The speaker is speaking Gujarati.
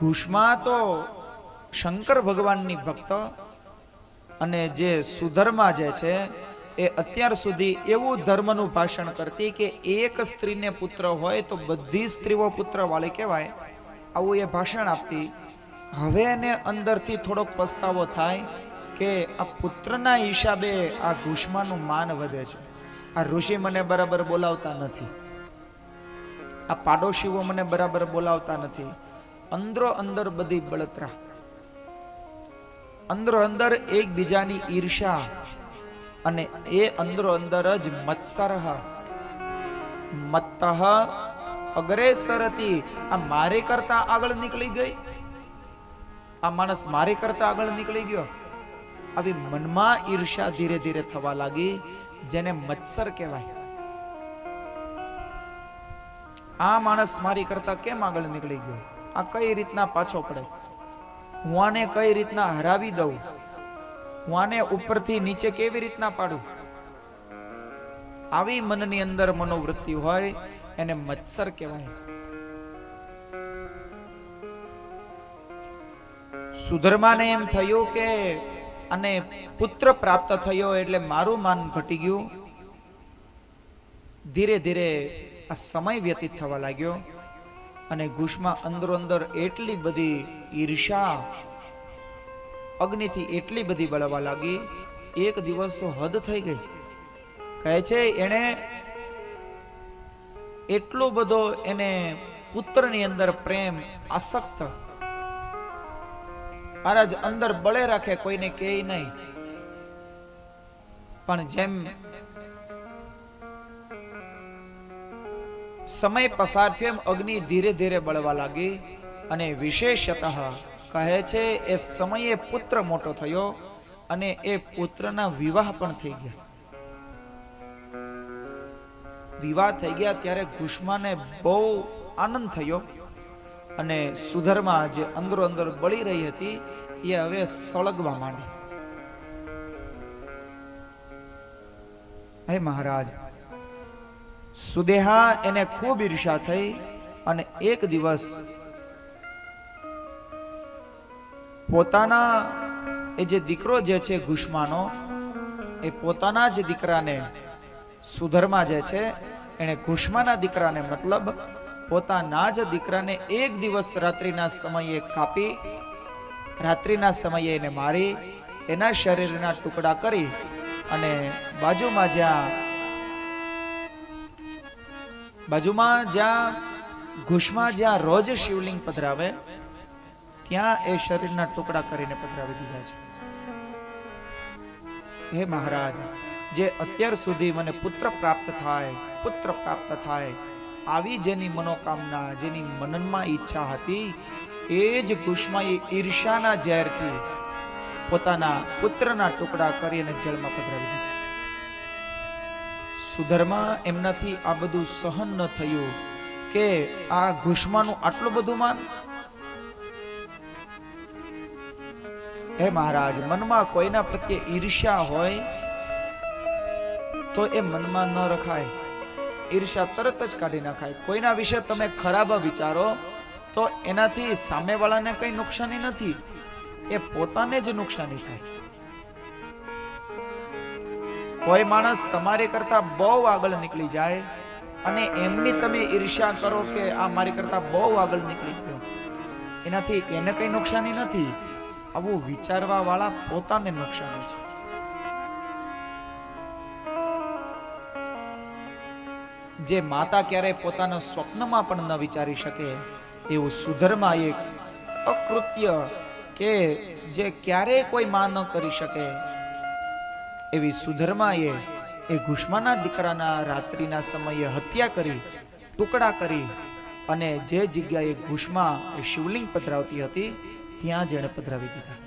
ઘુષ્મા તો શંકર ભગવાનની ભક્ત અને જે સુધર્મા જે છે એ અત્યાર સુધી એવું ધર્મનું ભાષણ કરતી કે એક સ્ત્રીને પુત્ર હોય તો બધી સ્ત્રીઓ પુત્ર વાળી કહેવાય, આવું એ ભાષણ આપતી. હવે એને અંદરથી થોડોક પસ્તાવો થાય કે આ પુત્રના હિસાબે આ ઘુષ્માનું માન વધે છે. આ ઋષિ મને બરાબર બોલાવતા નથી, આ પાડોશીઓ મને બરાબર બોલાવતા નથી. અંદરો અંદર બધી બળતરા, અંદરો અંદર એકબીજાની ઈર્ષા, અને એ અંદરો અંદર જ મત્સર મત્તઃ અગ્રેસરતી. આ મારે કરતા આગળ નીકળી ગઈ, આ માણસ મારે કરતા આગળ નીકળી ગયો. આવી મનમાં ઈર્ષા ધીરે ધીરે થવા લાગી, જેને મત્સર કહેવાય. આ માણસ મારી કરતા કેમ આગળ નીકળી ગયો, આ કઈ રીતના પાછો પડે, હું આને કઈ રીતના હરાવી દઉં, હું આને ઉપરથી નીચે કેવી રીતના પાડું. આવી મનની અંદર મનોવૃત્તિ હોય એને મત્સર કહેવાય. સુધર્માને એમ થયું કે અને પુત્ર પ્રાપ્ત થયો એટલે મારું માન ઘટી ગયું. ધીરે ધીરે આ સમય વ્યતીત થવા લાગ્યો અને ઘુષ્મા અંદરો અંદર એટલી બધી ઈર્ષા અગ્નિથી એટલી બધી બળવા લાગી. એક દિવસ તો હદ થઈ ગઈ. કહે છે એને એટલો બધો એને પુત્રની અંદર પ્રેમ આસક્ત, મહારાજ અંદર બળે રાખે, કોઈને કહે નહીં. પણ જેમ સમય પસાર થયો એમ અગ્નિ ધીરે ધીરે બળવા લાગી અને વિશેષતઃ કહે છે એ સમયે પુત્ર મોટો થયો અને એ પુત્રના વિવાહ પણ થઈ ગયા. વિવાહ થઈ ગયા ત્યારે ઘુષ્માને બહુ આનંદ થયો અને સુધર્મા જે અંદરો અંદર બળી રહી હતી એ હવે સળગવા માંડી. હે મહારાજ, સુદેહા એને ખૂબ ઈર્ષા થઈ અને એક દિવસ પોતાના એ જે દીકરો જે છે ઘુષ્માનો, એ પોતાના જ દીકરાને, સુધર્મા જે છે એને ઘુષ્માના દીકરાને મતલબ પોતાના જ દીકરાને એક દિવસ રાત્રિના સમયે કાપી, રાત્રિના સમયે એને મારી, એના શરીરના ટુકડા કરી અને બાજુમાં જ્યાં ઘુષ્મા જ્યાં રોજ શિવલિંગ પધરાવે ત્યાં એ શરીરના ટુકડા કરીને પધરાવી દીધા છે. હે મહારાજ, જે અત્યાર સુધી મને પુત્ર પ્રાપ્ત થાય આવી જેની મનોકામના, જેની મનનમાં ઈચ્છા હતી, એ જ ઘુષ્માએ ઈર્ષાના ઝેરથી પોતાના પુત્રના ટુકડા કરીને જળમાં પધરાવી દીધા. સુધર્મા એમનાથી આ બધું સહન ન થયું કે આ ઘુષ્માનું આટલું બધું માન. હે મહારાજ, મનમાં કોઈના પ્રત્યે ઈર્ષ્યા હોય તો એ મનમાં ન રખાય, ઈર્ષ્યા તરત જ કાઢી નાખાય. કોઈના વિશે તમે ખરાબ વિચારો તો એનાથી સામેવાળાને કઈ નુકસાની નથી, એ પોતાને જ નુકસાની થાય. કોઈ માણસ તમારી કરતા બહુ આગળ નીકળી જાય અને એમની તમે ઈર્ષ્યા કરો કે આ મારી કરતા બહુ આગળ નીકળી ગયો, એનાથી એને કઈ નુકસાની નથી. આવું વિચારવા વાળા પોતાને નુકસાની છે. જે માતા ક્યારે પોતાના સ્વપ્નમાં પણ ન વિચારી શકે એવું સુધર્મા એક અકૃત્ય કે જે ક્યારેય કોઈ માં ન કરી શકે એવી સુધર્માએ એ ઘુષ્માના દીકરાના રાત્રિના સમયે હત્યા કરી, ટુકડા કરી અને જે જગ્યાએ ઘુષ્મા એ શિવલિંગ પધરાવતી હતી ત્યાં જેણે પધરાવી દીધા.